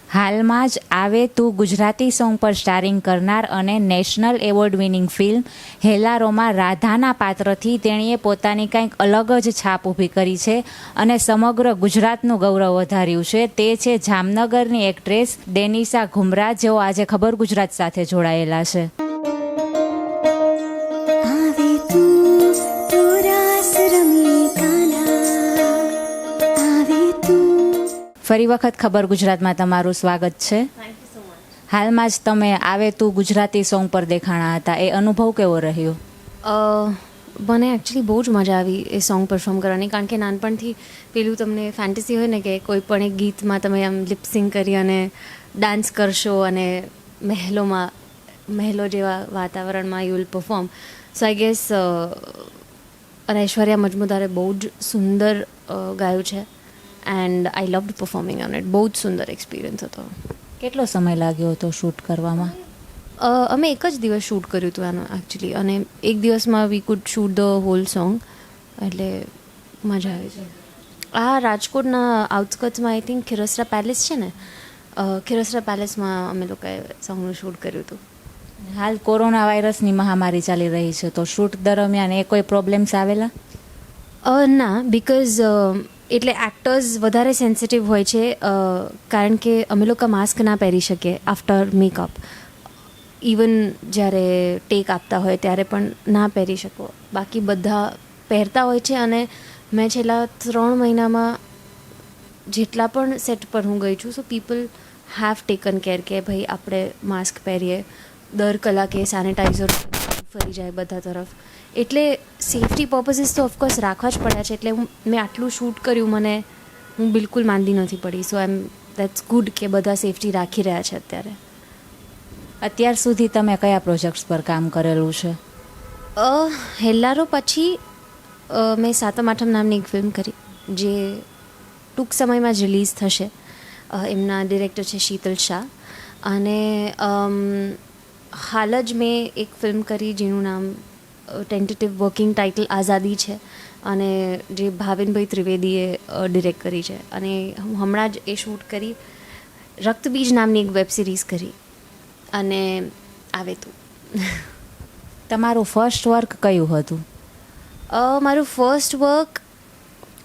હાલમાં જ આવે તું ગુજરાતી સોંગ પર સ્ટારિંગ કરનાર અને નેશનલ એવોર્ડ વિનિંગ ફિલ્મ હેલારોમાં રાધાના પાત્રથી તેણીએ પોતાની કંઈક અલગ જ છાપ ઊભી કરી છે અને સમગ્ર ગુજરાતનું ગૌરવ વધાર્યું છે. તે છે જામનગરની એક્ટ્રેસ ડેનિસા ઘુમરા, જેઓ આજે ખબર ગુજરાત સાથે જોડાયેલા છે. ફરી વખત ખબર ગુજરાતમાં તમારું સ્વાગત છે. હાલમાં જ તમે આવે તું ગુજરાતી સોંગ પર દેખાણા હતા, એ અનુભવ કેવો રહ્યો? મને એકચ્યુઅલી બહુ જ મજા આવી એ સોંગ પરફોર્મ કરવાની, કારણ કે નાનપણથી પેલું તમને ફેન્ટસી હોય ને કે કોઈ પણ એક ગીતમાં તમે આમ લિપસિંગ કરી અને ડાન્સ કરશો અને મહેલો જેવા વાતાવરણમાં you will perform. So I guess અને ઐશ્વર્યા મજમુદારે બહુ જ સુંદર ગાયું છે and I loved performing on it. બહુ જ સુંદર એક્સપિરિયન્સ હતો. કેટલો સમય લાગ્યો હતો શૂટ કરવામાં? અમે એક જ દિવસ શૂટ કર્યું હતું આનું એકચ્યુઅલી, અને એક દિવસમાં we could shoot the whole song, એટલે મજા આવી છે. આ રાજકોટના આઉટસ્કર્ટ્સમાં આઈ થિંક ખીરસરા પેલેસ છે ને, ખીરસરા પેલેસમાં અમે લોકોએ સોંગનું શૂટ કર્યું હતું. હાલ કોરોના વાયરસની મહામારી ચાલી રહી છે, તો શૂટ દરમિયાન એ કોઈ પ્રોબ્લેમ્સ આવેલા? ના, બિકોઝ એટલે એક્ટર્સ વધારે સેન્સિટિવ હોય છે, કારણ કે અમે લોકો માસ્ક ના પહેરી શકીએ આફ્ટર મેકઅપ. ઇવન જ્યારે ટેક આપતા હોય ત્યારે પણ ના પહેરી શકો, બાકી બધા પહેરતા હોય છે. અને મેં છેલ્લા 3 મહિનામાં જેટલા પણ સેટ પર હું ગઈ છું, so people have taken care કે ભાઈ આપણે માસ્ક પહેરીએ, દર કલાકે સેનિટાઈઝર ફરી જાય બધા તરફ. એટલે સેફટી પર્પઝીસ તો ઓફકોર્સ રાખવા જ પડ્યા છે. એટલે મેં આટલું શૂટ કર્યું, હું બિલકુલ માંદી નથી પડી. સો દેટ્સ ગુડ કે બધા સેફટી રાખી રહ્યા છે અત્યારે. અત્યાર સુધી તમે કયા પ્રોજેક્ટ્સ પર કામ કરેલું છે? હેલ્લારો પછી મેં સાતમ આઠમ નામની એક ફિલ્મ કરી, જે ટૂંક સમયમાં જ રિલીઝ થશે. એમના ડિરેક્ટર છે શીતલ શાહ. અને હાલ જ મેં એક ફિલ્મ કરી જેનું નામ ટેન્ટેટિવ વર્કિંગ ટાઇટલ આઝાદી છે, અને જે ભાવિનભાઈ ત્રિવેદીએ ડિરેક્ટ કરી છે. અને હું હમણાં જ એ શૂટ કરી રક્તબીજ નામની એક વેબ સિરીઝ કરી, અને આવે તું. તમારું ફર્સ્ટ વર્ક કયું હતું? મારું ફર્સ્ટ વર્ક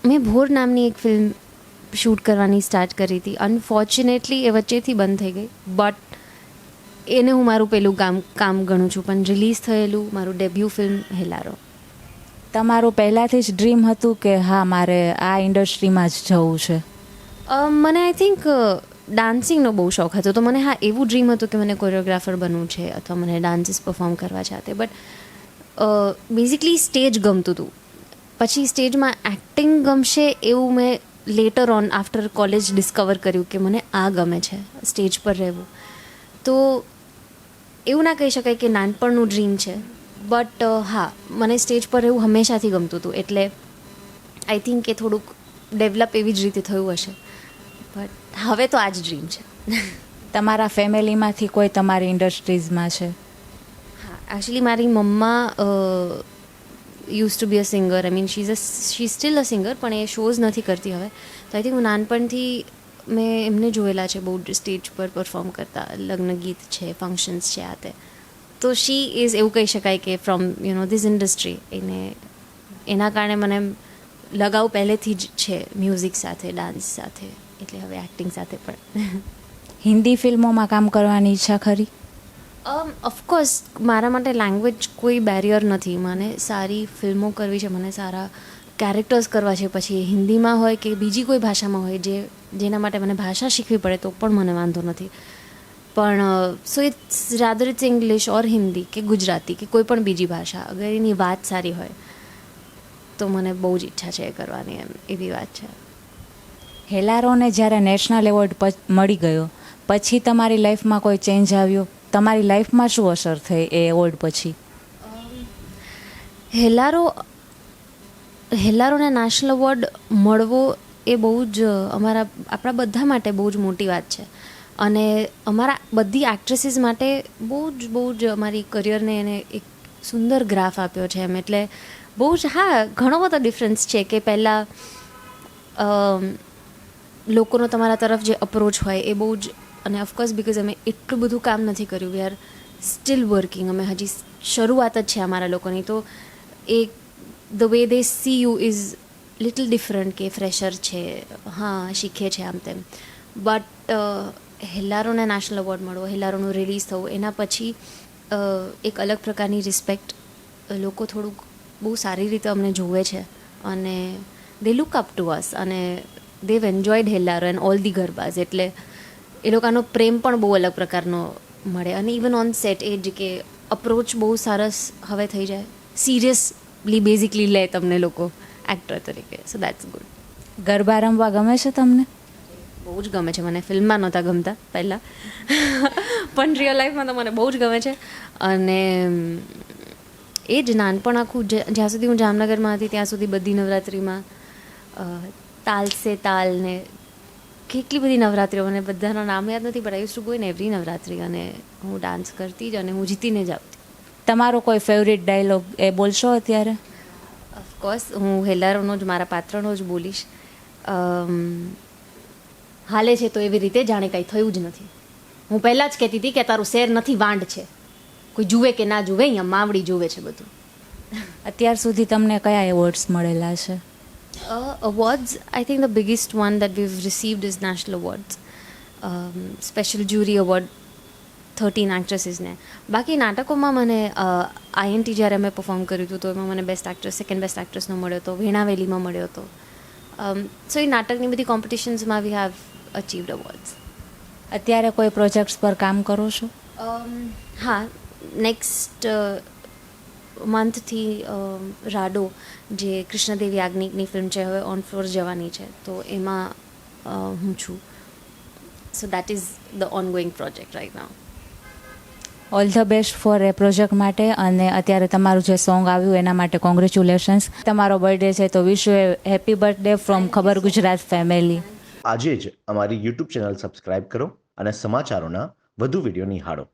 મેં ભોર નામની એક ફિલ્મ શૂટ કરવાની સ્ટાર્ટ કરી હતી. અનફોર્ચ્યુનેટલી એ વચ્ચેથી બંધ થઈ ગઈ, બટ એને હું મારું પેલું કામ ગણું છું. પણ રિલીઝ થયેલું મારું ડેબ્યુ ફિલ્મ હેલારો. તમારું પહેલાંથી જ ડ્રીમ હતું કે હા મારે આ ઇન્ડસ્ટ્રીમાં જ જવું છે? મને આઈ થિંક ડાન્સિંગનો બહુ શોખ હતો, તો મને એવું ડ્રીમ હતું કે મને કોરિયોગ્રાફર બનવું છે અથવા મને ડાન્સીસ પરફોર્મ કરવા છે તે. બટ બેઝિકલી સ્ટેજ ગમતું હતું. પછી સ્ટેજમાં એક્ટિંગ ગમશે એવું મેં letter on after college discover કર્યું કે મને આ ગમે છે, સ્ટેજ પર રહેવું. તો એવું ના કહી શકાય કે નાનપણનું ડ્રીમ છે, બટ હા, મને સ્ટેજ પર રહેવું હંમેશાથી ગમતું હતું. એટલે આઈ થિંક કે થોડુંક ડેવલપ એવી જ રીતે થયું હશે, બટ હવે તો આ જ ડ્રીમ છે. તમારા ફેમિલીમાંથી કોઈ તમારી ઇન્ડસ્ટ્રીઝમાં છે? હા, એકચ્યુઅલી મારી મમ્મા use to be a singer. I mean she still a singer, પણ એ શોઝ નથી કરતી હવે. તો આઈ થિંક હું નાનપણથી મેં એમને જોયેલા છે બહુ સ્ટેજ પર પરફોર્મ કરતા, લગ્ન ગીત છે, ફંક્શન્સ છે, આ તે. તો શી ઇઝ એવું કહી શકાય કે ફ્રોમ ધીસ ઇન્ડસ્ટ્રી. એના કારણે મને લગાવ પહેલેથી જ છે મ્યુઝિક સાથે, ડાન્સ સાથે, એટલે હવે એક્ટિંગ સાથે પણ. હિન્દી ફિલ્મોમાં કામ કરવાની ઈચ્છા ખરી? ઓફકોર્સ, મારા માટે લેંગ્વેજ કોઈ બેરિયર નથી. મને સારી ફિલ્મો કરવી છે, મને સારા કેરેક્ટર્સ કરવા છે, પછી હિન્દીમાં હોય કે બીજી કોઈ ભાષામાં હોય, જેના માટે મને ભાષા શીખવી પડે તો પણ મને વાંધો નથી. પણ so it's rather it's English or Hindi કે ગુજરાતી કે કોઈ પણ બીજી ભાષા, અગર એની વાત સારી હોય તો મને બહુ જ ઈચ્છા છે એ કરવાની, એવી વાત છે. હેલારોને જ્યારે નેશનલ એવોર્ડ મળી ગયો પછી તમારી લાઈફમાં કોઈ ચેન્જ આવ્યો? તમારી લાઈફમાં શું અસર થઈ એ એવોર્ડ પછી? હેલારોને નેશનલ એવોર્ડ મળવો એ બહુ જ આપણા બધા માટે બહુ જ મોટી વાત છે. અને અમારા બધી એક્ટ્રેસીસ માટે બહુ જ અમારી કરિયરને એને એક સુંદર ગ્રાફ આપ્યો છે એમ. એટલે બહુ જ ઘણો બધો ડિફરન્સ છે કે પહેલાં લોકોનો તમારા તરફ જે અપ્રોચ હોય એ બહુ જ અને ઓફકોર્સ બિકોઝ અમે એટલું બધું કામ નથી કર્યું, વી આર સ્ટીલ વર્કિંગ, અમે હજી શરૂઆત જ છે અમારા લોકોની, તો એ the way they see you is little different કે ફ્રેશર છે, હા શીખે છે આમ તેમ. બટ હેલ્લારોને નેશનલ એવોર્ડ મળવો, હેલ્લારોનું રિલીઝ થવું, એના પછી એક અલગ પ્રકારની રિસ્પેક્ટ, લોકો થોડુંક બહુ સારી રીતે અમને જોવે છે અને they look up to us, અને they've enjoyed Hellaro and all the garbas, એટલે એ લોકોનો પ્રેમ પણ બહુ અલગ પ્રકારનો મળે. અને ઇવન ઓન સેટ એ જ કે અપ્રોચ બહુ સરસ હવે થઈ જાય, સિરિયસલી બેઝિકલી લે તમને લોકો એક્ટર તરીકે, સો દેટ્સ ગુડ. ગરબા રમવા ગમે છે તમને? બહુ જ ગમે છે મને. ફિલ્મમાં નહોતા ગમતા પહેલાં, પણ રિયલ લાઈફમાં તો મને બહુ જ ગમે છે. અને એ જ નાનપણ આખું, જ્યાં સુધી હું જામનગરમાં હતી ત્યાં સુધી બધી નવરાત્રિમાં તાલ સે તાલ ને કેટલી બધી નવરાત્રિઓ, મને બધાના નામ યાદ નથી, પણ I use to go in every Navratri, અને હું ડાન્સ કરતી જ અને હું જીતીને જ આવતી. તમારો કોઈ ફેવરિટ ડાયલોગ એ બોલશો અત્યારે? ઓફકોર્સ હું હેલ્લારોનો જ, મારા પાત્રનો જ બોલીશ. હાલે છે તો એવી રીતે જાણે કાંઈ થયું જ નથી. હું પહેલાં જ કહેતી હતી કે તારું શેર નથી, વાંડ છે, કોઈ જુએ કે ના જુએ, અહીંયા માવડી જુએ છે બધું. અત્યાર સુધી તમને કયા એવોર્ડ્સ મળેલા છે? Awards, I think the biggest one that we've received is national awards. Special jury award 13 actressesને. બાકી નાટકોમાં મને INT જ્યારે મેં પરફોર્મ કર્યું હતું તો એમાં મને બેસ્ટ એક્ટ્રેસ, સેકન્ડ બેસ્ટ એક્ટ્રેસનો મળ્યો હતો, વેણાવેલીમાં મળ્યો હતો. સો એ નાટકની બધી કોમ્પિટિશન્સમાં વી હેવ અચીવડ અવોર્ડ્સ. અત્યારે કોઈ પ્રોજેક્ટ્સ પર કામ કરો છો? હા, નેક્સ્ટ મંથથી રાડો, જે કૃષ્ણદેવ યાજ્ઞિકની ફિલ્મ છે, હવે ઓન ફ્લોર જવાની છે, તો એમાં હું છું. So that is the ongoing project right now. All the best for a project માટે, અને અત્યારે તમારું જે સોંગ આવ્યું એના માટે કોંગ્રેચ્યુલેશન્સ. તમારો બર્થડે છે તો wish you A happy birthday from ખબર ગુજરાત ફેમિલી. આજે જ અમારી YouTube ચેનલ સબસ્ક્રાઇબ કરો અને સમાચારોના વધુ વિડીયો નિહાળો.